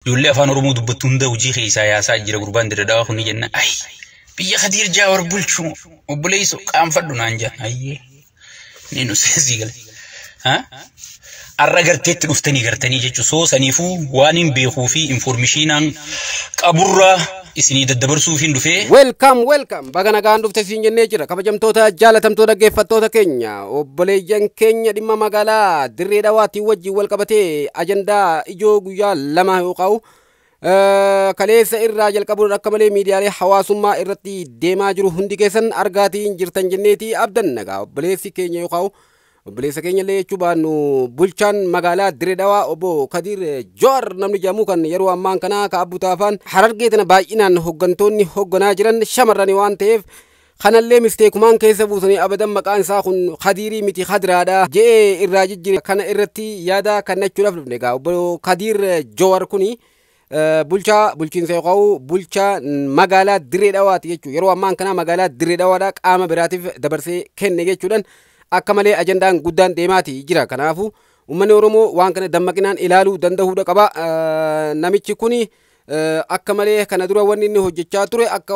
يولي أفان ورمو دبتون دا وجي خيسا ياسا جيرا قربان دردا خوني جنة أي بيا خدير جاور بلشو وبليسو قام فردنا انجا أي نينو سيزي قال ها الرجرتيت نفتني قرتني جيتشو سو سنيفو وانين بيخوفي انفورميشينان كابورا isini daddabarsuu fin dhufe welcome bagana gaan dhufte siin jennee jira kabajamtoota jaalatamtoota dhaggeeffattoota keenya obboleeyyan keenya dhimma magaalaa Dirree Dhawaatti wajjin wal qabatee ajandaa ijoo guyyaa lama yooqaa'u kaleessa irraa jalqabuun akka malee miidiyaalee hawaasummaa irratti deemaa jiru hundi keessan argaatiin jirtan jenneeti abdan nagaa obboleessi keenya yooqaa'u obboleessa keenya illee chubaanu bulchaan magaalaa Dirree Dhawaa obbo Kadir Joor namni jedhamu kan yeroo ammaan kana ka Abbuu Taafaan Harargee tana baay'inaan hoggantoonni hogganaa jiran shamarrani waan ta'eef kanallee misteekumaan keessa buusanii abadan maqaan isaa kun Kadirii miti Kadiraadha jedhee irraa jijjiire kana irratti yaada kennachuudhaaf dhufne egaa obbo Kadir Joor kuni bulchiinsa yookaan bulchaa magaalaa Dirree Dhawaati jechuudha yeroo ammaan kana magaalaa Dirree Dhawaadha qaama biraatiif dabarsee kenne jechuudhaan akka malee ajandaan guddaan deemaati jira kanaafu ummanni Oromoo waan kana dammaqinaan ilaaluu danda'uudha qaba namichi kuni akka malee kana dura wanni inni hojjechaa ture akka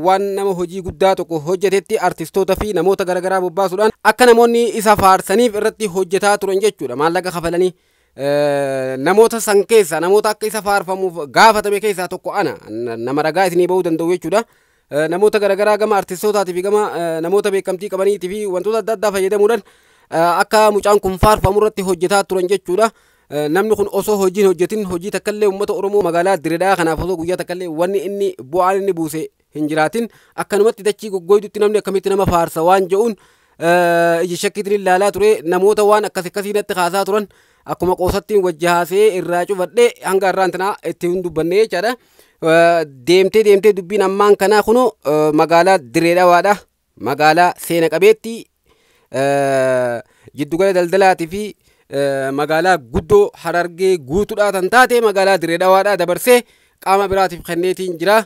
waan nama hojii guddaa tokko hojjetetti artistoota fi namoota garagaraa bobbaasuudhaan akka namoonni isa faarsaniif irratti hojjetaa turan jechuudha maallaqa kafalanii namoota san keessa namoota akka isa faarfamuuf gaafatame keessaa tokko ana nama ragaa isinii ba'uu danda'u jechuudha namoota garagaraa gama artistootaatiif gama namoota beekamtii qabaniitii fi wantoota adda addaa fayyadamuudhaan akka mucaan kun faarfamu irratti hojjetaa turan jechuudha namni kun osoo hojiin hojjetin hojii takkallee uummata Oromoo magaalaa Dirree Dhawaa kanaaf osoo guyyaa takkallee wanni inni bu'aan inni buuse hin jiraatin akkanumatti dachii goggoydutti namni akkamitti nama faarsa waan je'uun iji shakkiitiin ilaalaa ture namoota waan akkasii natti kaasaa turan akkuma qoosattiin wajjahaasee irraa cufadhee hanga irraan tanaa itti hin dubbanne jechaadha deemtee dubbiin ammaan kanaa kunu magaalaa Dirree Dhawaadha magaalaa seena qabeetti jiddugala daldalaatii fi magaalaa guddoo Harargee guutuudhaa tan taate magaalaa Dirree Dhawaadha dabarsee qaama biraatiif kenneetiin jira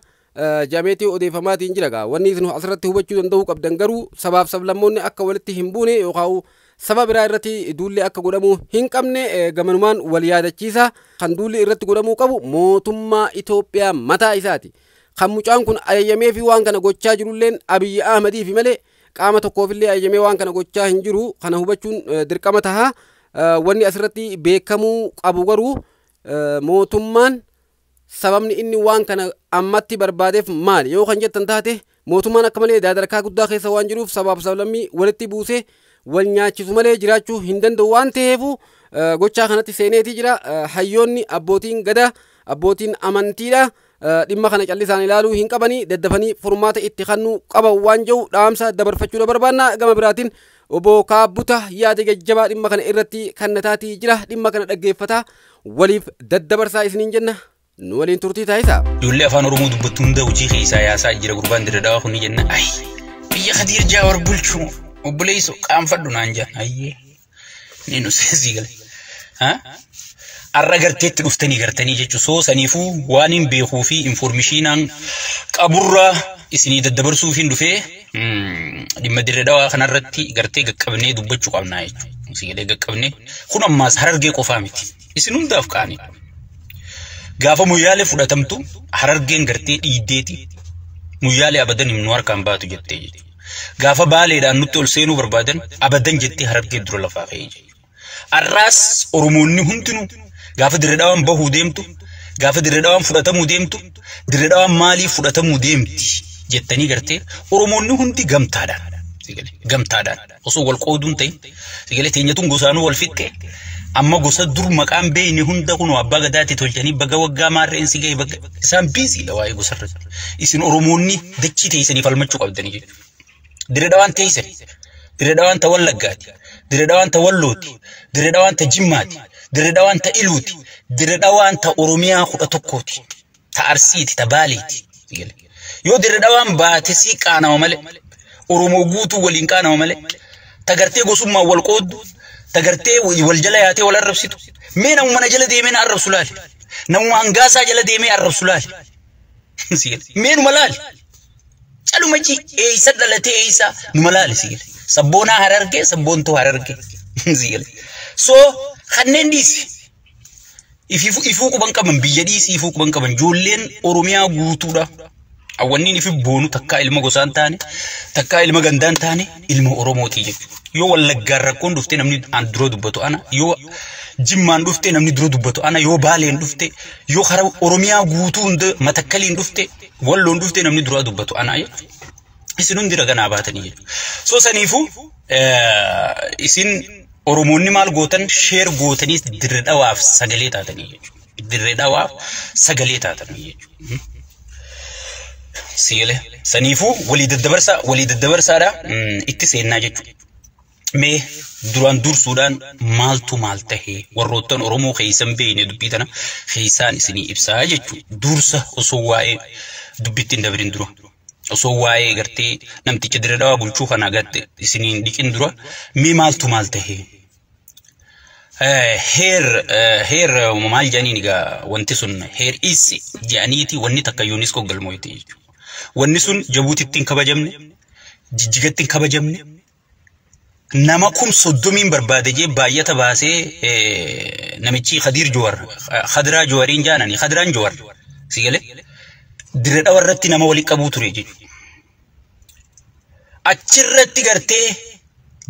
jameetii odeeffamaatiin jira gaa wanni isin asirratti hubachuu danda'uu qabdan garuu sabaaf sablammoonni akka walitti hin buune yookaan sababa biraa irratti duulli akka godhamu hin qabne gamanumaan wal yaadachiisa kan duulli irratti godhamu qabu mootummaa Itoophiyaa mataa isaati kan mucaan kun ayyamee fi waan kana gochaa jirulleen Abiyyi Ahmedii fi malee qaama tokkoofillee ayyamee waan kana gochaa hin jiru kana hubachuun dirqama taha wanni asirratti beekamuu qabu garuu mootummaan sababni inni waan kana ammatti barbaadeef maali yoo kan jettan taate mootummaan akka malee daadarkaa guddaa keessa waan jiruuf sabaaf sablammii walitti buusee wal nyaachisu malee jiraachuu hin danda'u waan ta'eefu gochaa kanatti seeneetii jira hayyoonni abbootiin gadaa abbootiin amantiidha dhimma kana callisaan ilaaluu hin qabanii daddafanii furmaata itti kennuu qaban waan jiru dhaamsa dabarfachuu barbaanna gama biraatiin obbo Kaabbuta yaada jajjabaa dhimma kana irratti kennataatii jira dhimma kana dhaggeeffataa waliif daddabarsaa isiniin jenna nu waliin turtii taasisaa يولي أفان ورمو دبتون دا وجي خيسا ياسا جيرا قربان دردا خوني جنة أي بيا خدير جاور بلشو وبليسو قام فردنا انجا أي نينو سيزي قال ها الرجرتيت نفتني قرتني جيتشو سو سنيفو وانين بيخوفي انفورميشينان كابورا isini daddabarsuu fin dhufe dhimma Dirree Dhawaa kanarratti gartee gaqqabnee dubbachuu qabnaa jechuudha. Sigilee gaqqabnee kun ammaas Harargee qofaa miti. Isin hundaaf kaanii. Gaafa muyyaalee fudhatamtu Harargeen gartee dhiiddeeti. Muyyaalee abadan himnu harkaan baatu jettee jechuudha. Gaafa Baaleedhaan nutti ol seenuu barbaadan abadan jettee Harargee dura lafaa ka'ee jechuudha. Arraas Oromoonni hundinuu gaafa Dirree Dhawaan bahuu deemtu gaafa Dirree Dhawaan fudhatamuu deemtu Dirree Dhawaan maaliif fudhatamuu deemti jettanii gartee Oromoonni hundi gamtaadhaan osoo wal qooduun ta'in sigalee teenyatuun gosaanuu wal fixxee amma gosa dur maqaan beeyni hunda kun abbaa gadaatti tolchanii baga waggaa maarreen sigee baga isaan biisiidha waa'ee gosarratti isin Oromoonni dachii teessanii falmachuu qabdanii jechuudha. Dirree Dhawaan teessan Dirree Dhawaan ta Wallaggaati Dirree Dhawaan ta Wallooti Dirree Dhawaan ta Jimmaati Dirree Dhawaan ta Iluuti Dirree Dhawaan ta Oromiyaa 11ti ta Arsiiti ta Baaleeti yoo Dirree Dhawaan baate si qaanama malee Oromoo guutuu waliin qaanama malee ta gartee gosummaa wal qooddu ta gartee wal jala yaatee wal arrabsitu mee namu mana jala deemee na arrabsu laali namu hangaasaa jala deemee arrabsu laali mee numa laali caluma ji eeysa dhalatee eeysa numa laali sigile sabboonaa Harargee sabboontuu Harargee sigile so kanneen dhiisi ifuu quban qaban biyya dhiisii ifuu quban qaban ijoolleen Oromiyaa guutuudha. Awwanni ifi boonu takkaa ilma gosaan taane takkaa ilma gandaan taane ilma Oromooti jechuudha. Yoo Wallaggaan rakkoon dhuftee namni dura dubbatu ana yoo Jimmaan dhuftee namni dura dubbatu ana yoo Baaleen dhuftee yoo hara Oromiyaa guutuu hunda Matakkaliin dhuftee Walloon dhuftee namni dura dubbatu ana jechuudha. Isin hundi raganaa baatanii jechuudha. So saniifuu isin Oromoonni maal gootan sheer gootanii dirree dhawaaf sagalee taatanii jechuudha. Dirree dhawaaf sagalee taatanii jechuudha. Siile saniifuu walii daddabarsaadha itti seennaa jechuudha. Mee duraan dursuudhaan maaltu maal tahee warroottan Oromoo keessan beeyne dubbii tana keessaan isinii ibsaa jechuudha. Dursa osoo waa'ee dubbittiin dabrin dura osoo waa'ee gartee namticha dirree dhawaa bulchuu kana gatte isiniin dhiqin dura mee maaltu maal tahee heer maal janiin egaa wanti sun heer issi jedhaniiti wanni takka UNESCO galmooyte jechuudha. Wanni sun Jabuutittiin kabajamne Jijjigattiin kabajamne nama 30 barbaade jee baay'ata baasee namichi Khadiraa Jawariin jaanani Khadiraan Jawar sigale dirree dhawarratti nama wali qabuu ture jechuudha. Achirratti gartee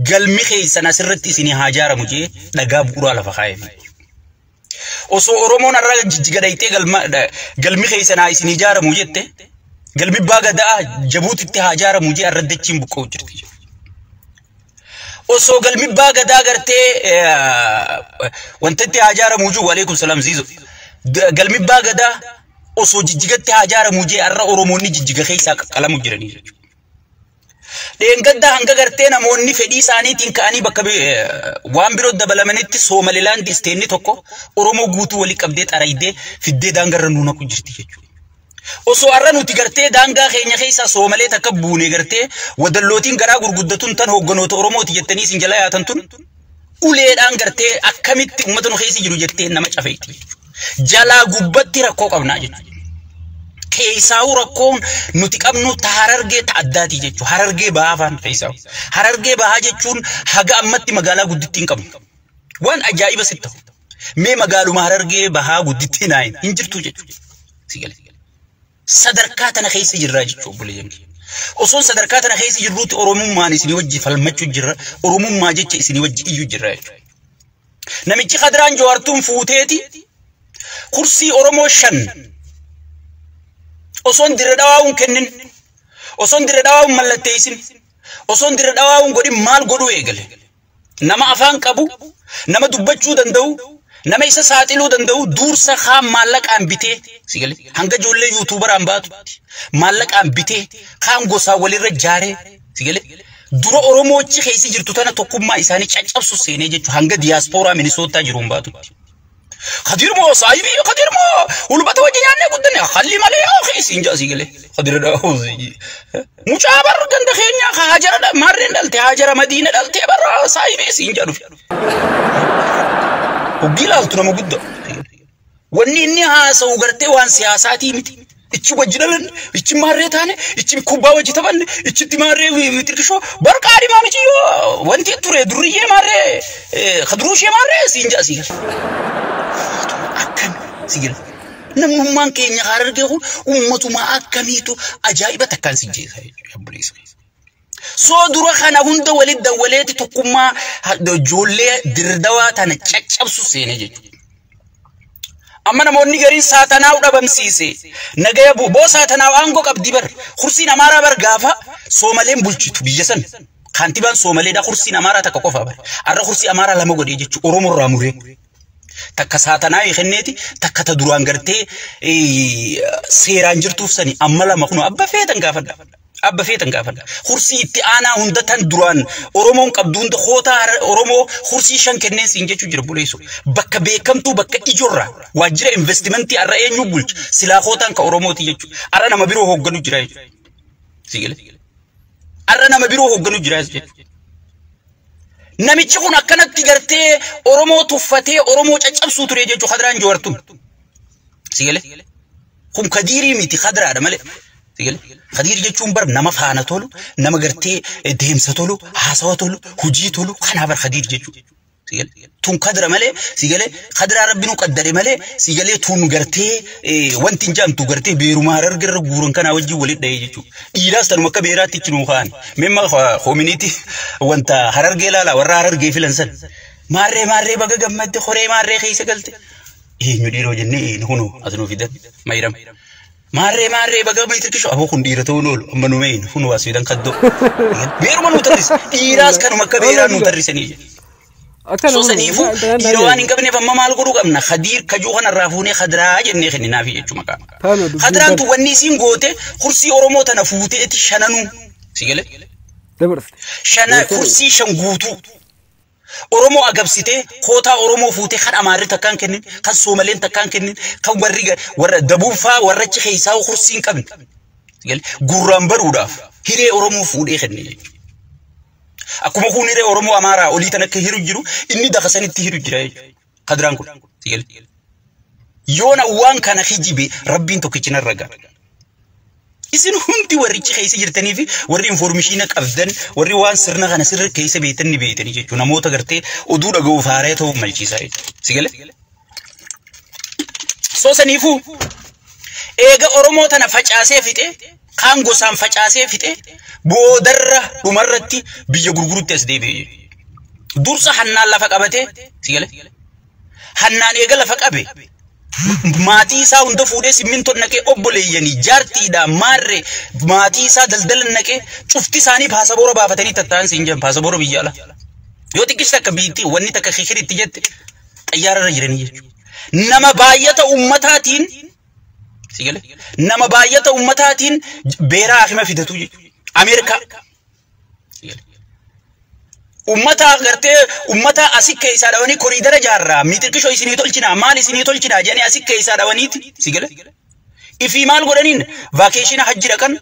galmi keessan asirratti isinii haa ijaaramu jee dhagaa bu'uuraa lafa kaa'e. Osoo Oromoon irraa jijjigadaytee galmi keessan haa isinii ijaaramu jette galmi baagadaa Jabuutitti haa ijaaramu jee arraddachiin buqqa'u jirti. Osoo galmi baagadaa gartee wantatti haa ijaaramu juu waleekum salaam ziizo galmi baagadaa osoo jijjigatti haa ijaaramu jee arra Oromoonni jijjiga keessaa qaqqalamu jiranii jechuudha. Deengadda hanga gartee namoonni fedhii isaaniitiin ka'anii bakka waan biroo dabalamanitti Soomalilaand isteenni tokko Oromoo guutuu walii qabdee xaraydee fiddee daangarra nuuna ku jirti jechuudha. Osoo arra nuti gartee daangaa keenya keessaa Soomalee takka buunee gartee wadallootiin garaa gurguddatuun tan hogganoota Oromooti jettanii isin jala yaatan tun uleedhaan gartee akkamitti uummata nu keessa jiru jettee nama cafeetti jechuudha. Jalaa gubbatti rakkoo qabnaa jechuudha. Keessaawu rakkoon nuti qabnu Harargee ta'addaati jechuudha. Harargee baafaan keessaawu. Harargee bahaa jechuun haga ammatti magaalaa guddittiin qabnu. Waan ajaa'iba sitti ta'u. Mee magaaluma Harargee bahaa guddittiin hin jirtu jechuudha. Sigale. Sadarkaa tana keessa jirraa jechuudha obboleeyyan. Osoo sadarkaa tana keessa jirruutti Oromummaan isinii wajji falmachuu jirra. Oromummaa jecha isinii wajji iyyuu jirra jechuudha. Namichi Khadiraan Jawaartuun fuuteeti kursii Oromoo 5 Oson dirree dhawaa'uun kennin oson dirree dhawaa'uun mallatteessin oson dirree dhawaa'uun godhin maal godhuu eegale nama afaan qabu nama dubbachuu danda'u nama isa saaxiluu danda'u duursa kaan maallaqaan bitee sigale hanga ijoollee yuutuubaraan baatu maallaqaan bitee kaan gosaa walirra jaaree sigale dura Oromoochi keessa jirtu tana tokkummaa isaanii caccabsu seenee jechuudha hanga diyaaspooraa Minisootaa jiruun baatu. Khadir mo sahibi Khadir mo ulbata wajinyaanne guddane khalli malee akhi sinja sigale Khadir daawuzi mucabar ganda keenya hajara marren dalte hajara Madina dalte barra sahibi sinja dhufi ogilaaltu nama gudda wanni inni haasa'u gartee waan siyaasaati miti ichi wajjidalan ichi marree taane ichi kubbaa wajji tabanne ichi marree tirkisho barqaadi maamichi yoo wanti ture durriyyee marree Khadruushee marree sinja sigale sigil namummaan keenya Harargee kun ummatuma akkamiitu ajaa'iba takkaan sijjeessa yabbuleessa. Soo dura kana hunda walitti dawwaleeti tokkummaa ijoollee dirdawaa tana caccabsu seenee jechuudha. Amma namoonni gariin saatanaa'u dhabamsiise nagaya boo saatanaa'u aangoo qabdi bar kursiin Amaaraa bar gaafa Soomaleen bulchitu biyya san kaantibaan Soomaleedha kursiin Amaaraa takka qofa bar arra kursii Amaaraa lama godhee jechuudha Oromoo irraa muree. Takka saatanaa kenneeti takka ta duraan gartee seeraan jirtuuf sani amma lama kuno abba feetan gaafadha kursii itti aanaa hunda tan duraan Oromoon qabdu hunda hoota Oromoo kursii 5 kenneen siin jechuu jira buleessu bakka beekamtuu bakka ijorra waajjira investimentii arra eenyu bulch silaa hootaan ka Oromooti jechuu arra nama biroo hoogganu jira jechuudha sigale arra nama biroo hoogganu jira jechuudha. Namichi kun akkanatti gartee Oromoo tuffatee Oromoo caccabsuu ture jechuudha Khadiraan Jawaartuun. Sigale. Kun Khadirii miti Khadiraadha malee. Sigale. Khadir jechuun bar nama faana tolu, nama gartee deemsa tolu, haasawa tolu, hojii tolu, kana bar Khadir jechuudha. سيقل تون قدر ملي سيقل قدر ربنا قدر ملي سيقل تون قرتي وانت جام تو قرتي بيرو مارر قرر قورن كان وجه ولد دايجو إيراس تنمك بيراتي تنوخان مما خومينيتي وانت هرر قيلا لا ورا هرر قيفل انسان ماري بقى قمت خوري ماري خيسة قلت نديرو جني هونو أتنو في دب ما يرم ماري بقى ما يتركشوا أبو خنديرة تونول أمنو مين هونو واسويدان قدو بيرو ما نوترس إيراس كانوا مكة بيرا نوترسني سو سنيفو ديروان إنك بني فما مال قرو قمنا خدير كجوهنا الرافوني خدرا جني خني نافي يجو مكان خدران تو ونيسين قوتي خرسي أورمو تنفوتي اتي شنانو سيقلي شنا خرسي شنقوتو أورمو أجابسيته كوتا أورمو فوتي خد أماري تكان كنين خد سومالين تكان كنين خد ورّا دبوفا ورّا خيسا وخرسين كمن سيقلي قرام بروداف هيري أورمو فوتي خدني أكما خوني رأي أورمو أمارا أولي تنك هيرو جيرو إني دخساني تهيرو جيرو قدران كل سيقل يونا وان كان خيجيبي ربين توكيشنا الرقا إسن هنتي وريكي خيسي جرتني في وري انفورميشينك أفدن وري وان سرنا غانا سر كيسي بيتني جيجو نموتا غرتي ودود أغو فاريتو ملچي سايد سيقل سو سنيفو إيغا أورمو تنا فجاسي فيته كان غوسان فجاسي فيته بودرة ومرتي بيجي غرغرو تسدي دورسا حنان لفقبته سيقل حنان إيغا لفقبه ماتي سا هند فودي سيمنتو نكي اوبولياني جارتي دا ماري ماتي سا دلدل نكي شفتي ساني باسبورو بافتني تتان سينجم باسبورو بيالا يو تكيستا كبيتي وني تك خيخري تجت طيار رجرني نما بايته امتاتين سيغله نما بايته امتاتين بيرا اخما فيدتو امريكا ummata garte ummata asikke isa dawani corridor jarra mitirki shoy sini tolchina mali sini tolchina jani asikke isa dawaniti sigale ifi mal godanin vacation hajji dakan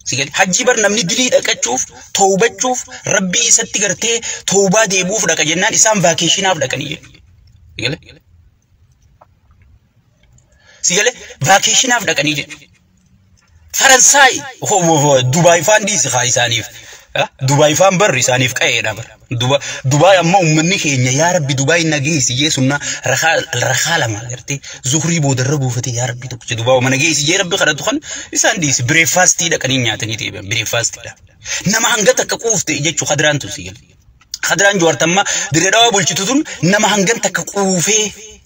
sigale hajji bar namni dili daqachuuf tawbachuuf rabbi isatti garte tawba deebuuf daqa jennan isaan vacation af daqani sigale vacation af daqani je Faransai Dubai fandis khaisanif Dubai fan bar risanif qayna bar Dubai amma ummanni keenya ya rabbi Dubai nageesi yeesuna rakhala magarti zuhri bodarrabu fati ya rabbi tokko Dubai ma nageesi je rabbi khadatu khan isan dis breakfast da kanin nyaatani te breakfast da nama hanga takka quufte jechu khadran tu sigal khadran jortamma diredawa bulchitutun nama hangan takka quufe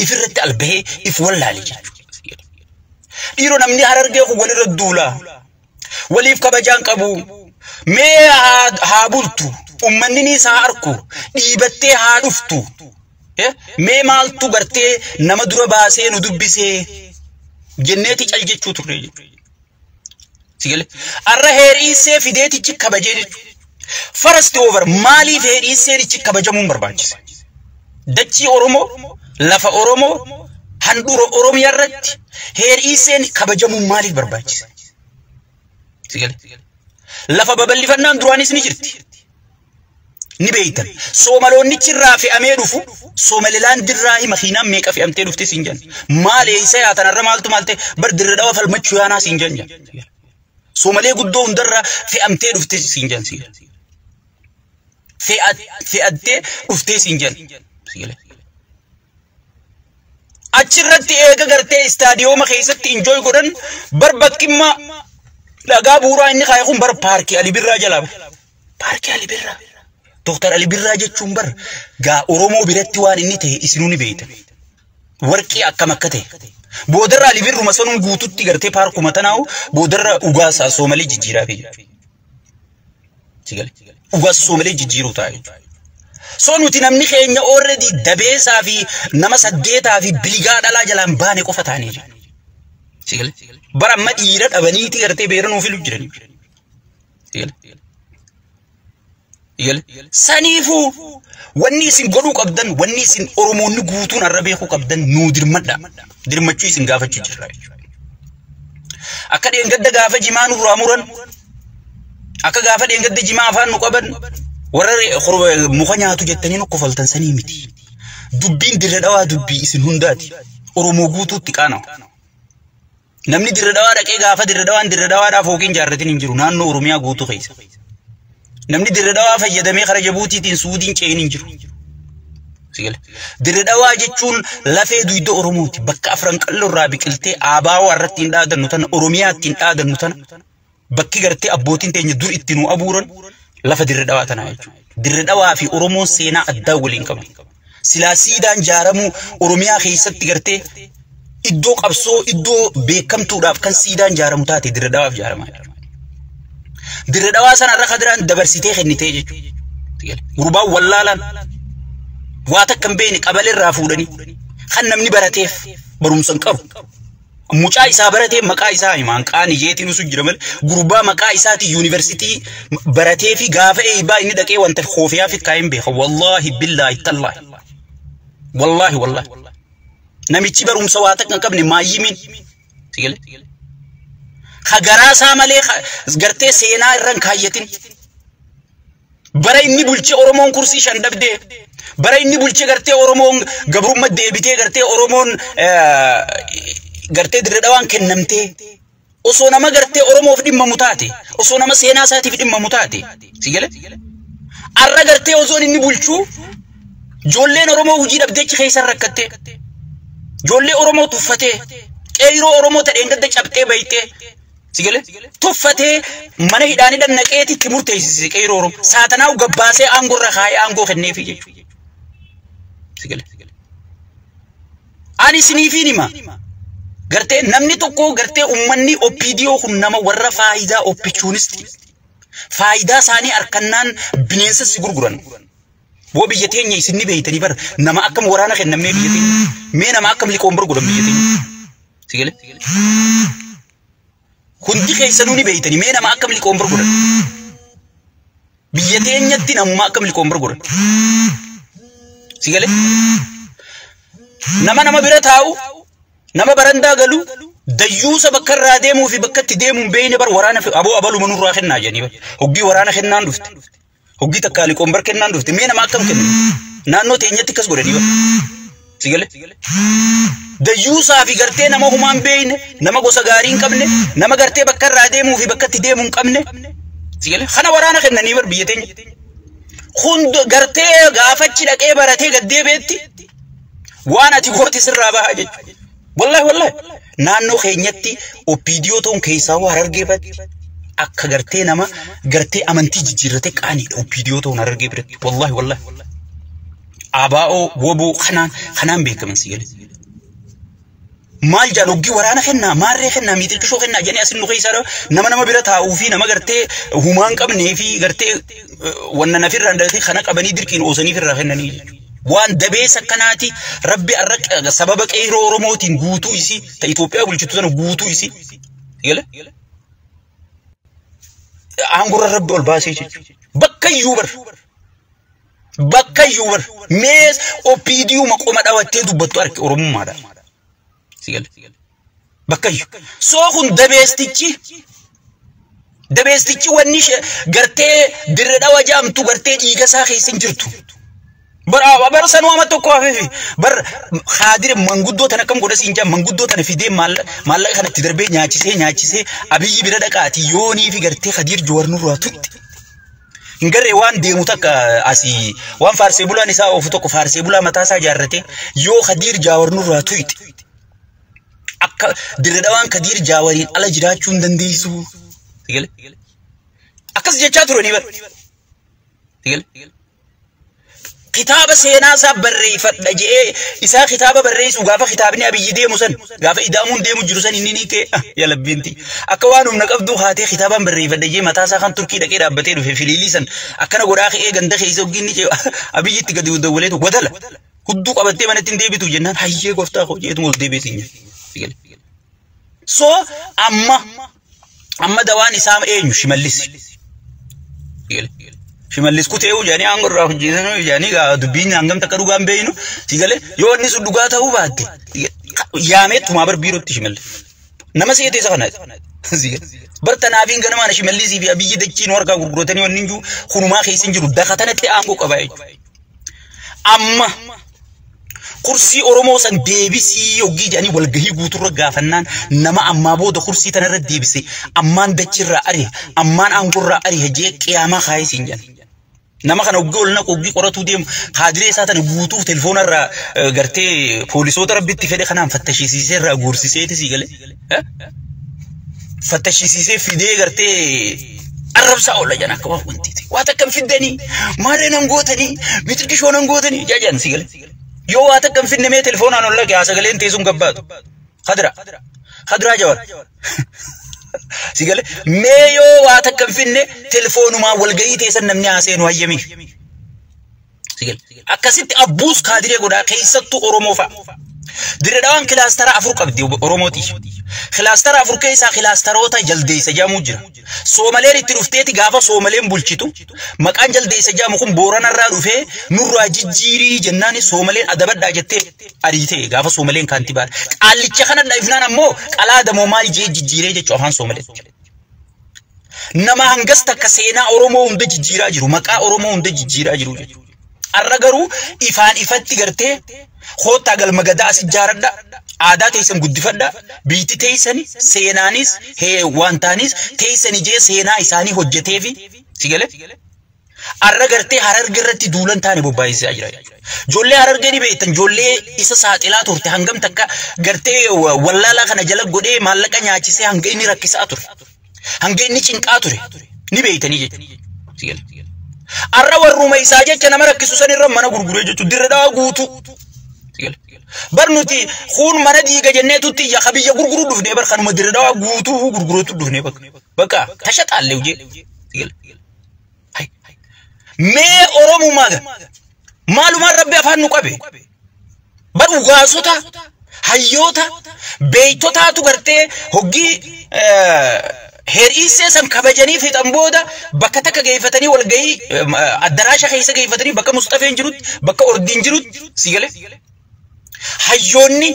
ifirratti albahe if wallali jechu diro namni hararge ko walira dula walif kabajan qabu me ha bultu ummanni sa arku dibatte ha duftu me maltu garte nama dura baase nu dubbise jenneti caljechu turre sigale arra heri se fideti cikabaje first over mali heri se cikabajamu barbachise dachi oromo lafa oromo handuro oromo yarratti heri se kabajamu mali barbachise sigale lafa baballifannan duranis ni jirti ni beeytan somalonni cirra fi ameedufu somaliland dirrahi makhina meeqa fi amte dufte sinjan maal eeysa ya tanarra maaltu maalte bar dirdawa falmachu yana sinjan somale guddo hundarra fi amte dufte sinjan fi adde dufte sinjan achirratti eega garte stadium keessatti enjoy godan bar bakkimma laga buura inni khaykhun bar parki ali birra jalab parki ali birra doktor ali birra jechun bar ga oromo biratti waan inni ta'e isinuni beeytan warqi akka makkate bodarra ali birru masanun guututti garte parku matanaaw bodarra ugaasa somali jijjiira fe sigal ugaasa somali jijjiiru ta'e so nuti namni keenya already dabeesa fi nama saddeeta fi biliga dala jalan baane qofa taane sigal bara madira dabaniiti garte beeranu filu jirani sigal sanifu wanni sin godu qabdan wanni sin oromonni guutun arabeeku qabdan nu dirmadda dirmachu sin gaafachu jirra akka deengadda gaafa jimaanu raamuran akka gaafa deengadda jimaa afaan nu qaban warra mukhanyaatu jettanii nu kofaltan sanii miti dubbiin dirradawaa dubbii isin hundaati oromo guutuutti qaana namni dirradawaa dhaqee gaafa dirradawaadhaaf hooqiin jaarratin hin jiru naannoo oromiyaa guutuu keessa namni dirradawaa fayyadamee kara jabuutiitiin suudiin ce'in hin jiru sigale dirree jechuun lafee duuda oromooti bakka afran qalloo irraa biqiltee aabaa warratti hin dhaadannu tan oromiyaatti hin dhaadannu tan bakki gartee abbootiin teenya dur itti nu abuuran lafa dirree tana jechuudha dirree fi oromoon seenaa addaa waliin qabu silaa siidaan jaaramuu oromiyaa keessatti gartee iddoo qabsoo iddoo beekamtuudhaaf kan siidaan jaaramu taate dirree jaarama dirree sana irra kadiraan dabarsitee kennitee jechuudha gurbaan wallaalaan waata kan beeni qabalee irraa fuudhanii kan namni barateef barumsan qabu mucaa isaa baratee maqaa isaa himaan qaani jeetiin usu jira mal gurbaa maqaa isaati yuunivarsiitii baratee fi gaafa eebaa inni dhaqee wanta khoofiyaa fi kaayeen beeka wallahi billahi tallahi wallahi namichi barumsa waata kan qabne maayyimin sigale khagaraa isaa malee gartee seenaa irraan kaayyatin bara inni bulche oromoon kursii shan dabdee bara inni bulche gartee oromoon gabrummaa deebitee gartee oromoon gartee dirree kennamtee osoo nama gartee oromoof dhimma mutaate osoo nama seenaa isaatiif dhimma mutaate sigale arra gartee osoo inni bulchuu joolleen oromoo hujii dhabdeechi keessa rakkattee joollee oromoo tuffatee qeeroo oromoo tadheen gadda cabxee baytee sigale tuffatee mana hidhaanii dhannaqeeti itti murteessise qeeroo oromoo saatanaa gabbaasee aangoo irra kaayee aangoo kenneefi jechuudha sigale ani siniifiin hima gartee namni tokko gartee ummanni oppiidiyoo kun nama warra faayidaa oppichuunisti faayidaa isaanii arkannaan bineensa si gurguran wo biyya teenya isinni beeytanii bar nama akkam waraana kennamee biyya teenya mee nama akkam liqoon gurguran biyya teenya sigale hundi keessanuu ni beeytanii mee nama akkam liqoon gurguran biyya teenyatti nama akkam liqoon gurguran sigale nama bira taa'u nama barandaa galu dayyuusa bakka irraa deemuu fi bakka itti deemuun beeyne bar waraana aboo abalu manurraa kennaa jedhanii bar hoggii waraana kennaan dhufte hoggii takka liqoon bar kennaan dhufte mee nama akkam kennu naannoo teenyatti kas godhanii bar sigale dayyuusaa fi gartee nama humaan beeyne nama gosa gaarii hin qabne nama gartee bakka irraa deemuu fi bakka itti deemuu hin qabne sigale kana waraana kennanii bar biyya teenya hunda gartee gaafachi dhaqee baratee gaddeebeetti waan ati gooti sirraa bahaa jechuudha wallahi naannoo keenyatti oppiidiyoo ta'uun keessaa waan argeeffate akka gartee nama gartee amantii jijjiirrate qaaniidha oppiidiyoo ta'uun argee biratti wallahi abaa'oo woboo kanaan beekaman sigale maal jaan oggii waraana kennaa maarree kennaa miixilqishoo kennaa jedhanii asin nu keessaa nama bira taa'uu fi nama gartee humaan qabnee fi gartee wanna nafirraa dhalate kana qabanii dirqiin oosaniif irraa kennanii jechuudha waan dabeessa kanaati rabbi arraqa sababa qeeroo oromootiin guutuu isi ta Itoophiyaa bulchitu sana guutuu isi sigale aangurra rabbi ol baasee jechuudha bakka iyyuu bar mees oppiidiyuu maqoma dhawattee dubbattu arke oromummaadha sigale bakka iyyuu soo kun dabeestichi wanni gartee dirree dhawa jaamtu gartee dhiiga isaa keessa hin jirtu bar sanuu amma tokko hafe bar khadire manguddoo tan akkam godhas inja manguddoo tan fidee maallaqa kanatti darbee nyaachisee abiyyi bira dhaqaati yoonii fi gartee khadir joornu ruatutti hingaree waan deemu takka asii waan faarsee bulaan isaa ofu tokko faarsee bulaa mataa isaa jaarrate yoo khadir jaawarnu ruatutti akka dirree dhawaan khadir jaawariin ala jiraachuu hin dandeessu sigale akkas jechaa turanii bar sigale kitaaba seenaa isaa barreeffadha jedhee isaa kitaaba barreessu gaafa kitaabni abiyyi deemu san gaafa idaamuun deemu jiru san inni ni kee ya labbinti akka waan humna qabdu haatee kitaabaan barreeffadha jedhee mataa isaa kan turkii dhaqee dhaabbatee dhufe filiilii san akkana godhaa ka'ee ganda keessa ogginni abiyyitti gadi dawwaleetu wadala hudduu qabattee manatti hin deebitu jennaan hayyee gooftaa koo jeetu ol deebiisinya so amma dawaan isaa eenyu Shimallis Shimallis kutee ujani angorraa hojjetan ujani dubbiin hangam takka dhugaan beeynu sigale yoo inni sun dhugaa ta'uu baatte yaameettuma bar biirootti Shimallis nama seetee isa kanaati sigale bartanaafiin ganamaan Shimallisi fi abiyyi dachiin warqaa gurguratanii wanni injuu kunumaa keessin jiru dakatanatti aangoo qabaa jechuudha amma kursii oromoo san deebisii yoggii jedhanii walgahii guuturra gaafannaan nama ammaa booda kursii tanarra deebise ammaan dachirraa ari'a ammaan aangorraa ari'a jee qiyaamaa kaayisiin jedhan nama kana oggoolna qoggi qoratu deemu haadiree isaa tan guutuuf telefoona irraa gartee poolisoota rabbitti fedhe kanaan fattashisiisee irraa guursiseeti si gale fattashisiisee fidee gartee arrabsa olla jana akka waan wantiiti waa takkam fiddanii maarreen hangootanii bitirkishoon hangootanii jajan si gale yoo waa takkam fidne mee telefoonaan olla gaa sagaleen teessuun gabbaatu khadra jawar si gale mee yoo waa takkam fidne telefoonumaa walgayii teessan namni haaseenu hayyamiif si gale akkasitti abbuus kaadiree godhaa keessattuu Oromoo fa'a dirree dhawaan kilaastara afur qabdi Oromooti kilaastara afur keessaa kilaastaroota jaldeessa jaamuu jira Soomaleen itti dhufteeti gaafa Soomaleen bulchitu maqaan jaldeessa jaamu kun Booranarraa dhufee nurraa jijjiirii jennaan Soomaleen adabadhaa jettee ariitee gaafa Soomaleen kaantibaa qaallicha kana dhaifnaan ammoo qalaadamoo maal jee jijjiiree jechuu afaan Soomaleen nama hangas takka seenaa Oromoo hunda jijjiiraa jiru maqaa Oromoo hunda jijjiiraa jiru jechuudha arra garuu ifaan ifatti gartee Khota galma gadaa as ijaaradha aadaa teessan guddifadha biitti teessani seenaanis wantaanis teessani jee seenaa isaanii hojjeteefi si gale arra gartee Hararge irratti duulan taane bobbaayisaa jira jollee Hararge ni beektan jollee isa saaxilaa turte hangam takka gartee wallaalaa kana jala godhee maallaqa nyaachisee hanga inni rakkisaa ture hanga inni cinqaa ture ni beektanii jechuudha si gale arra warruma isaa jecha nama rakkisu san irra mana gurguree jechuudha dirree dhawaa guutuu barnuti khun mana diiga jenneetutti ya khabiyya gurguru dhufne bar kanuma dirree dhawaa guutuu gurgureetu dhufne bakka tashaxaalle uje mee Oromummaa maalumaan rabbi afaan nu qabe bar ugaasota hayyoota beeytotaatu gartee hoggii Heer'isee san kabajanii fixan booda bakka takka geeffatanii walgayii addaraasha keessa geeffatanii bakka Mustafeen jirutti bakka Ordiin jirutti si gale hayyoonni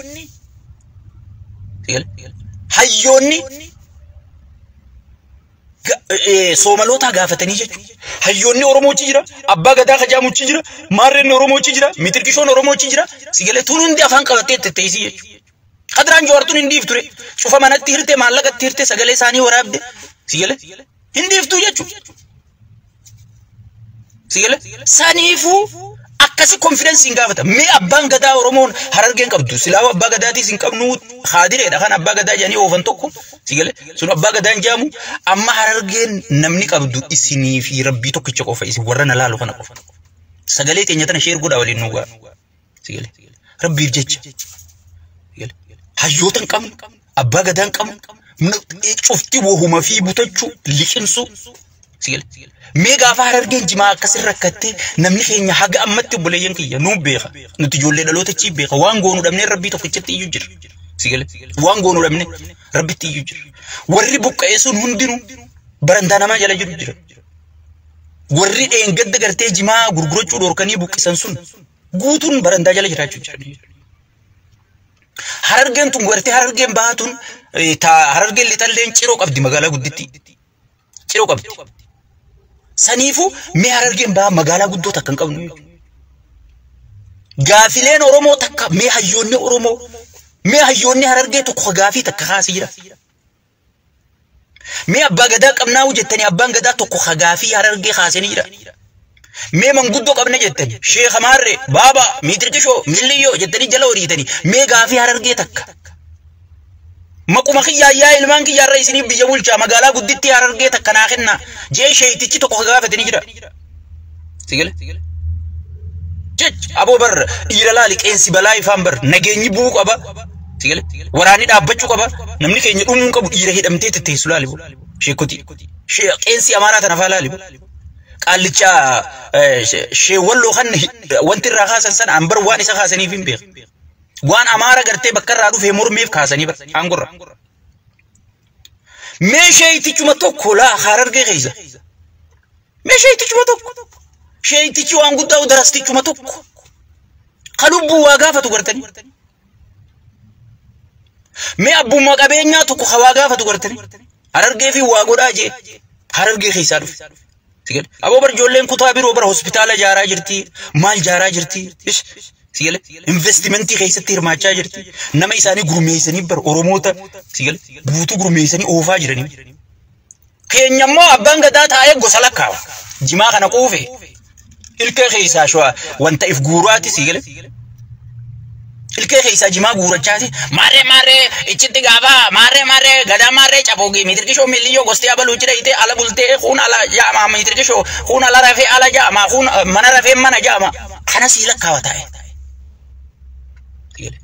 Soomaloota gaafatanii jechuudha hayyoonni Oromoochi jira abbaa gadaa kajaamuchi jira maarreen Oromoochi jira mitirkishoon Oromoochi jira si gale tun hundi afaan qabatee tetteessii jechuudha Qadraan jawartuun hindiif ture cufa manatti hirte maallaqatti hirte sagalee isaanii waraabde si gale hindiiftuu jechuudha si gale saniifuu akkasi confidence hin gaafata mee abbaan gadaa Oromoon Harargeen qabdu silaa abbaa gadaatis hin qabnu haadireedha kan abbaa gadaa jedhanii oofan tokko si gale sun abbaa gadaan jaamu amma Harargeen namni qabdu isinii fi rabbii tokkicha qofa isin warra na laalu kana qofa sagalee teenya tana sheer godhaa waliin nuugaa si gale rabbiif jecha hayyoota qabnu abbaa gadaan qabnu cufti wohuma fi butachuu liqimsu si gale mee gaafa Harargeen jimaa akkasii rakkattee namni keenya haga ammatti obboleeyyan kiyya nuu beeka nuti ijoollee dhalootachi beeka waan goonu dhabnee rabbii tokkichatti iyyuu jira si gale waan goonu dhabnee rabbitti iyyuu jira warri buqqa'ee sun hundinuu barandaa namaa jala jiru jira warri dheengadda gartee jimaa gurgurachuu dhorkanii buqqisan sun guutuun barandaa jala jiraachuu jira Harargeen tun gartee Harargeen baatun Harargeen lixalleen ciroo qabdi magaalaa gudditti ciroo qabdi saniifu mee Harargeen baa magaalaa guddoo takka hin qabnu gaafileen Oromoo takka mee hayyoonni Oromoo mee hayyoonni Harargee tokko gaafii takka kaasee jira mee abbaa gadaa qabnaa jettanii abbaan gadaa tokko gaafii Harargee kaasee jira mee manguddoo qabna jettanii Sheekh Maarree baaba miitirkishoo milliyoo jettanii jala horiitanii mee gaafii Harargee takka maquma kiyyaa ilmaan kiyyaarra isinii biyya bulchaa magaalaa gudditti Harargee takka naa kenna jee sheeytichi tokko gaafatanii jira si gale jech aboo bar dhiira laali qeensi balaa ifaan bar nageenyi bu'uu qaba si gale waraanni dhaabbachuu qaba namni keenya dhumuun qabu dhiira hidhamtee tetteessu laali sheekoti qeensi amaaraa tana faa laali qaallicha sheewwalloo kan wanti irraa kaasan sana ambar waan isa kaasaniif hin beeku waan amaara gartee bakka irraa dhufee mormeef kaasanii aangorra mee sheeytichuma tokko laa Harargee keessa mee sheeytichuma tokko sheeytichi waan guddaa darastichuma tokko qalubbuu waa gaafatu gartanii mee abbummaa qabeenyaa tokko waa gaafatu gartanii Harargee fi waa godhaa jee Harargee keessaa dhufe sigale abo bar jolleen kutaa biroo bar hospitaala jaaraa jirti maal jaaraa jirti sigale investimenti keessatti hirmaachaa jirti nama isaanii gurmeessanii bar Oromoota sigale buutu gurmeessanii oofaa jiranii keenyammoo abbaan gadaa taa'ee gosa lakkaawa jimaa kana quufe ilka khaysa shwa wanta if gurati sigale ilka khaysa jima gurachati mare ichiti gaba mare gada mare chabogi mitrikisho miliyo gosti abalu chida ite ala bulte khun ala jama mitrikisho khun ala rafi ala jama khun mana rafi mana jama khana sila kawata sigale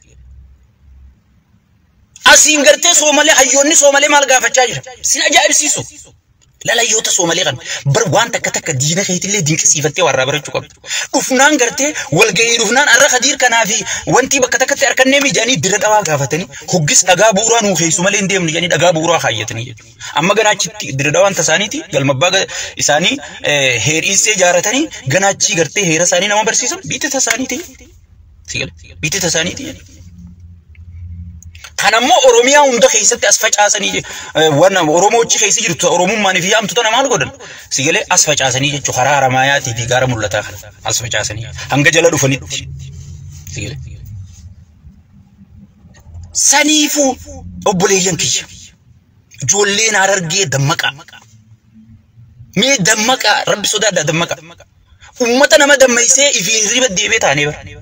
asim garte somali hayyonni somali mal gafacha jira sin ajaib sisu لا يوتا سومالي غن بروان تكتك دينا خيت اللي دينك سيفتي ورا برجوك وفنان قرتي والجير وفنان أرى خدير كنافي وانتي بكتك تركن نمي جاني درد أوا قافتني خجس أجابوران وخي سومالي نديم نجاني أجابورا خيتني أما جناتي درد أوان تسانيتي قال مباغ إساني هير إنسى جارتني جناتي قرتي هير ساني نما برسيسم بيت تسانيتي سيقل بيت تسانيتي أنا مو أوروميا عنده خيسة أسفج عساني وانا أورومو تشي خيسة جرت أورومو ماني فيها أمتونا مال قدن سيقولي أسفج عساني جو خرا رماياتي في غارة ملتا أسفج عساني هنگا جلا رفنيت سيقولي سنيفو أبولي ينكي جولين عررقية دمكا مي دمكا رب سودا دمكا أمتنا ما دميسي في ريبت ديبت عني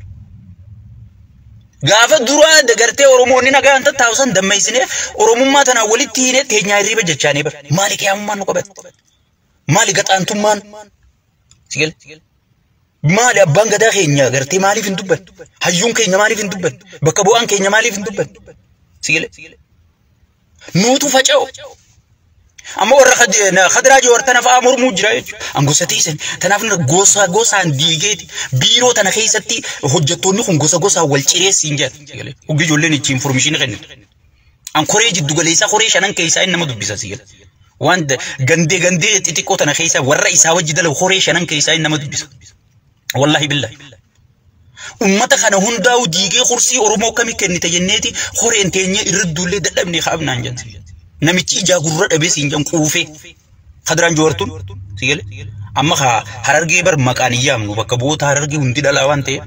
غافة دروا دقرتي أوروموني نجا أنت تاوسن دميسني أورومو تنا ولي تينه تيجي ريبة جتشاني بر مالك يا أمان نقبت مالك قط أنتم مان سيقل مالي أبان قدا خينيا قرتي مالي في ندبت هجوم كينيا مالي في ندبت بكبوان كينيا مالي في ندبت سيقل نوتو فجأو أما ورا خدراجي ورتنا فأمر مجرى أنغوستيسن تنافن غوسا ديجيت بيرو تنخيستي حجتوني خن غوسا والشريس سينجر وجي جولني تيم فورميشن غن أنكوريج دوغليسا خوريش أنا كيسا إنما دبيسا سيجل واند غندي تيكو تنخيسا ورا إسا وجدل خوريش أنا كيسا إنما دبيسا والله بالله أمتا خنا هنداو ديجي خرسي أورمو كمي كني تجنيتي خوري انتيني إردولي دلبني خابنا نجن نمتي جاغورة أبيس إنجام كوفي خدران جورتون سيجل أما هررجي بر مكانية منو بكبوت هررجي وندي دلاوان تي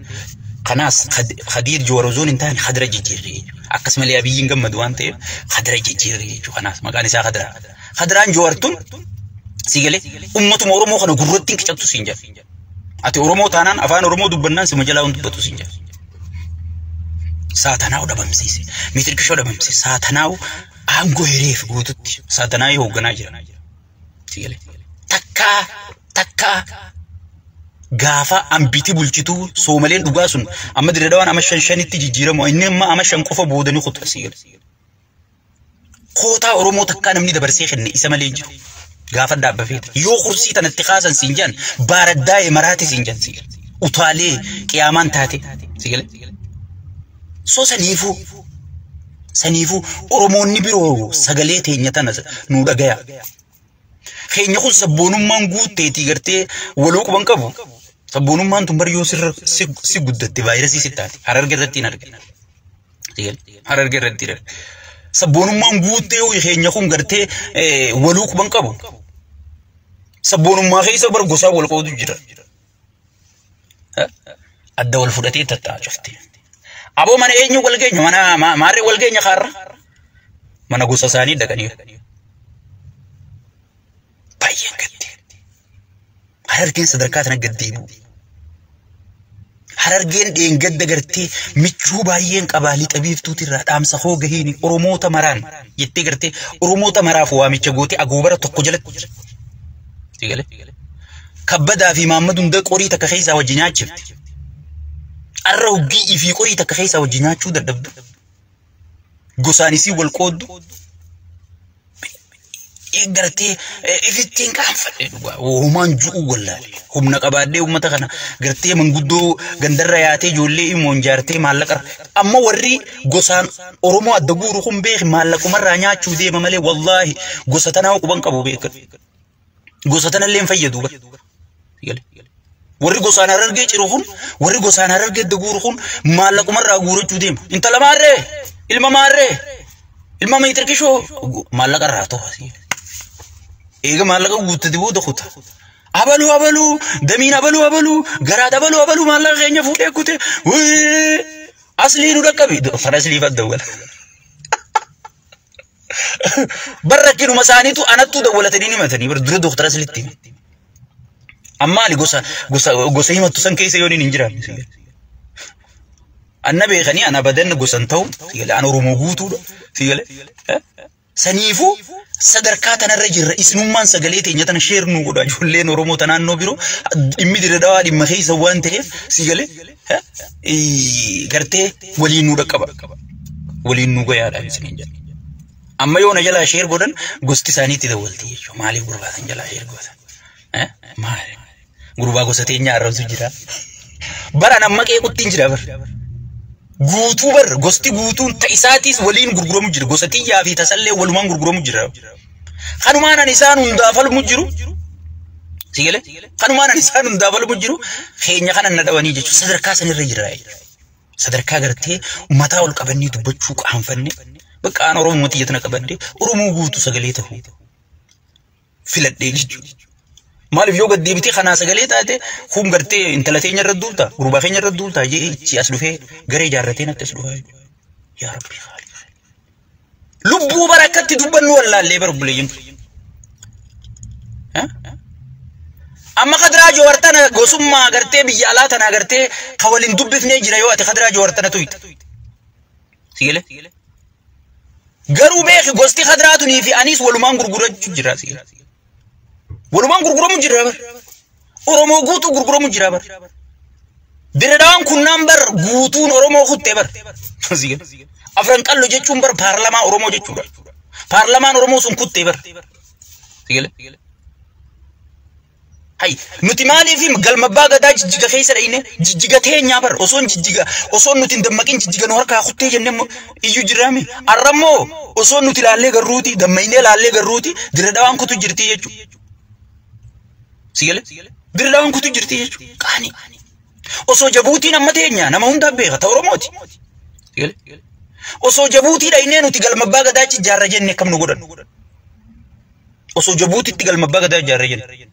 خناس خدير جورزون انتهن خدرة جيري أقسم لي أبي ينجم مدوان تي خدرة جيري شو خناس مكاني سا خدران جورتون سيجل أمته مورمو خنا غورتين كشتو سينجا أتي أورمو تانان أفان أورمو دبنان سمجلاون تبتو سينجا ساتناو دبمسيسي ميتر كشو دبمسي ساتناو أنغو هريف قوتت ساتناي هو جناجر سيجل تكا غافا أمبيتي بولشتو سومالين دوغاسون أما دردوان أما شنشانيتي جيجيرمو إنما أما شنقوفا بودني خطر سيجل خوتا أورومو تكا نمني دبرسيخ إني إسا مالين جرو غافا دابا فيت يو خرسي تنتخاصا سنجان بارداي مراتي سنجان سيجل أطالي قيامان تاتي سيجل سو سنيفو أوروموني بيرو سغلي تينيا تنس نودا غيا خينيا خو سبونمان غو تيتي غرتي ولوك بانكبو سبونمان تمبر يو سي غدتي فيروسي سيتاتي هرر غرتي نرغ تيل هرر غرتي سبونمان غو تيو خينيا خو غرتي ولوك بانكبو سبونمان خيسا بر غوسا ولقو دجرا الدول فدتي تتا شفتي أبو من أينيو والجينيو أنا ماري والجينيو خار من أقول ساني دكانيو باين قدي هرجين صدركاتنا قديبو هرجين دين قد قرتي متشو باين قبالي طبيب توتي رات أم سخو جهيني أرومو تمران يتي قرتي أرومو تمرافوا متشجوتي أقوبرة تقجلت تيجي كبدا في محمد ندق قريتا كخيسا وجنات شفتي الروجي في قرية كخيسة وجنات شو دب جوسانيسي والكود يقدرتي إفتين كام فلين وهم جو ولا هم نقبادي وما تغنى قدرتي من قدو قندر رياتي جولي مونجارتي مالك أما وري جوسان أرومو الدبورهم بيخ مالك مرة نيات شو دي مملي والله جوستنا وقبان كابو بيك جوستنا اللي مفيدوا يلا وري غوسانا ررجي چيروخون وري غوسانا ررجي دغورخون مالك مرا غورو چوديم انت لماره ilma ميتر كيشو مالك راتو ايغ مالك غوتديبو دخوت ابلو دمين ابلو غراد ابلو مالك غينيا فودي كوتي وي اصلي نو دكبي فرس لي فدول بركينو مسانيتو انا تو دولتني متني بر درو دختر سلتي amma ali gosa himattu san keessa yooniin hin jiraanne sigale anna beekanii ana badan gosan ta'u sigale ana oromoo guutuudha sigale saniifu sadarkaa tanarra jirra isinummaan sagalee teenya tana sheer nu godha ijoolleen oromoo tanaannoo biroo dhimmi dira dawaa dhimma keessa waan ta'eef sigale gartee waliin nu dhaqqaba waliin nu goyaadha isiniin jedha amma yoona jalaa sheer godhan gosti isaaniitti dawwalti jechuudha maaliif gurbaasan jalaa sheer godhan maali gurbaa gosa teenya arrabsu jira bara namma qeequttiin jira bara guutuu bar gosti guutuun ta'isaatiis waliin gurguramu jira gosa tiyyaa fi tasallee walumaan gurguramu jira kanumaan an isaan hundaa falmu jiru sigale kanumaan an isaan hundaa falmu jiru keenya kana na dhawanii jechuudha sadarkaa sanirra jira sadarkaa gartee mataa ol qabannee dubbachuu qaanfanne bakka aan oromoo tiyyatana qabadde oromoo guutuu sagalee ta'u filadhee jechuudha maaliif yoo gaddeebitee kanaa sagalee taate kun gartee intala teenya irra duulta gurbaa keenya irra duulta jee ichi as dhufee garee jaarratee natti as dhufaa yaa rabbi khaliq lubbuu barakatti dubbannu wallaallee bar buleeyyin amma khadraa jawartana gosummaa gartee biyya alaa tana gartee ka waliin dubbifnee jira yoo ati khadraa jawartana tuyita sigale garuu beeki gosti khadraatunii fi anis walumaan gurgurachuu jira sigale walumaan gurguramu jira bar oromoo guutuu gurguramu jira bar diradaan kunnaan bar guutuun oromoo kutte bar afran qallo jechuun bar paarlamaa oromoo jechuudha paarlamaan oromoo sun kutte bar sigale hay nuti maaliif galmabbaa gadaa jijjiga keessa dhayne jijjiga teenyaa bar osoon nuti dammaqin jijjiga nu harkaa kuttee jenne iyyuu jiraame arrammoo osoon nuti laallee garruuti dammaynee laallee garruuti diradaan kutu jirti jechuudha sigale diradaan kutu jirti jechuudha qaani osoo jabuutiin amma teenyaa nama hundaa beeka ta oromooti sigale osoo jabuutii dhaynee nuti galmabbaa gadaachi jaarra jenne kam nu godhan osoo jabuutitti galmabbaa gadaa jaarra jenne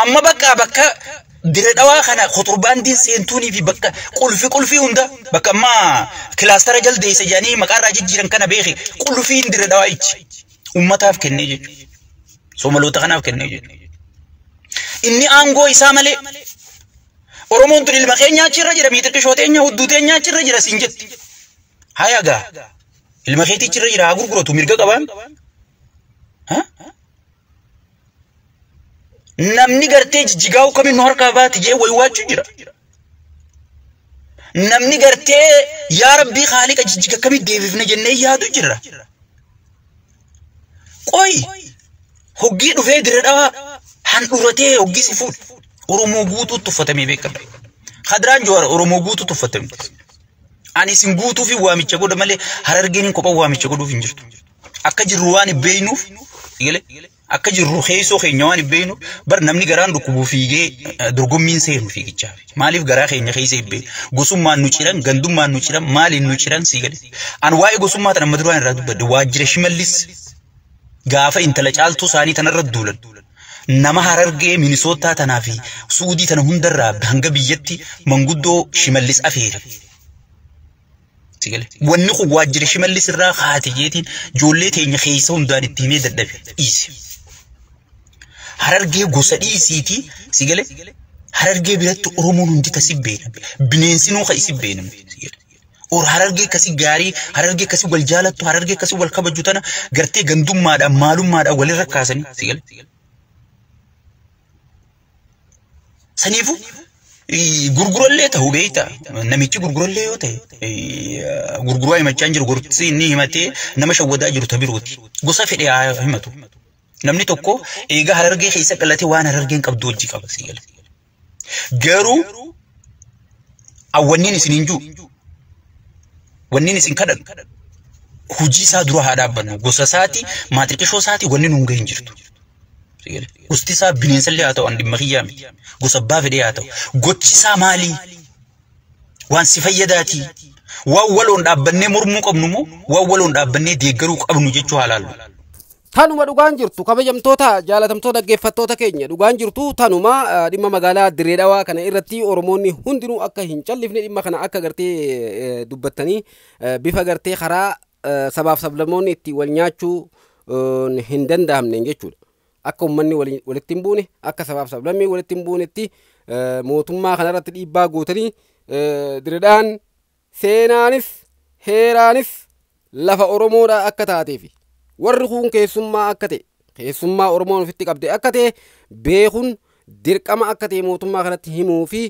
amma bakka diradawaa kana khoturbaandiin seentuunii fi bakka qulfi hunda bakka amma kilaastara jaldeessa jedhanii maqaarraa jijjiiran kana beeki qulfiin diradawaa ichi ummataaf kennee jechuudha somaloota kanaaf kennee jechuudha inni aangoo isaa malee oromoon tun ilma keenyaa achirra jira miixirqishoo teenya hudduu teenyaa achirra jira siin jetti hayagaa ilma keetii achirra jira haa gurguratu mirga qabaan namni gartee jijjigaa'u kamiin nu harkaa baati jee waywaachuu jira namni gartee yaa rabbii khaliqa jijjiga kamii deebifne jennee yaadu jira qoy hoggii dhufee diradhaa handhuratee hoggii si fuudh oromoo guutuu tuffatamee beekama khadraan joowar oromoo guutuu tuffatame ani isin guutuu fi waamicha godha malee harargeen kophaa waamicha godhuuf hin jirtu akka jirru waan beeynuuf akka jirru keessoo keenya waan beeynu bar namni garaan dhukkubuu fiigee dorgommiin seenu fiigichaa maaliif garaa keenya keessa ibbe gosummaan nu ciran gandummaan nu ciran maaliin nu ciran sigale an waa'ee gosummaa tan amma duraan irraa dubbadde waajjira shimallis gaafa intala caaltuu isaanii tanarra duulan nama harargee minisootaa tanaa fi suudii tana hundarraa hanga biyyatti manguddoo shimallis afeere sigale wanni kun waajjira shimallis irraa haati jeetiin ijoollee teenya keessa hundaan itti himee dadhabe dhiise harargee gosa dhiisiiti sigale harargee biratti oromoon hundi kasi beena bineensinuu ka isi beena sigale or harargee kasi gaarii harargee kasi wal jaalattu harargee kasi wal kabaju tana gartee gandummaadhaan maalummaadhaan walirra kaasanii sigale saniifu gurgurallee ta'uu beeyta namichi gurgurallee yoo ta'e gurguraa himachaa jiru gorsi inni himatee nama shawwadaa jiru tabirooti gosa fedhe himatu namni tokko eega harargee keessa qalatee waan harargeen qabdu wajji qaba sigale garuu awwanniin isin hinjuu wanniin isin kadhan hujii isaa dura haa dhaabbannu gosa isaati maaxiqishoo isaati wanni nu hin jirtu sigale gosti isaa bineensallee haa ta'u an dhimma kiyyaa miti gosa abbaa fedhee haa ta'u gochi isaa maalii waan si fayyadaati waan waloon dhaabbannee mormuu qabnu moo waan waloon dhaabbannee deeggaruu qabnu jechuu haalaallu tanuma dhugaan jirtu kabajamtoota jaalatamtoota dhaggeeffattoota keenya dhugaan jirtu tanuma dhimma magaalaa Dirree Dhawaa kana irratti oromoonni hundinuu akka hin callifne dhimma kana akka gartee dubbattanii bifa gartee karaa sabaaf sablammoonni itti wal nyaachuu hin danda'amne jechuudha akka ummanni walitti hin buune akka sabaaf sablammii walitti hin buunetti mootummaa kanarratti dhiibbaa gootanii diridhaan seenaanis heeraanis lafa Oromoodha akka taateefi warri kun keessummaa akka ta'e keessummaa Oromoon ofitti qabde akka ta'e beekuun dirqama akka ta'e mootummaa kanatti himuu fi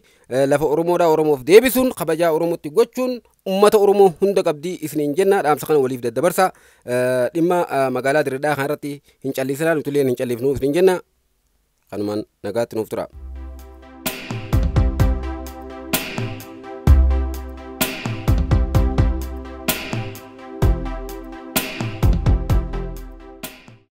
lafa Oromoodha Oromoof deebisuun kabajaa Oromootti gochuun ummata Oromoo hunda qabdii isiniin jenna dhaamsa kana waliif daddabarsa dhimma magaalaa Diredhaa kanarratti hin callisinaa nuti illee hin callifnuu isiniin jenna kanumaan nagaatti nuuf tura.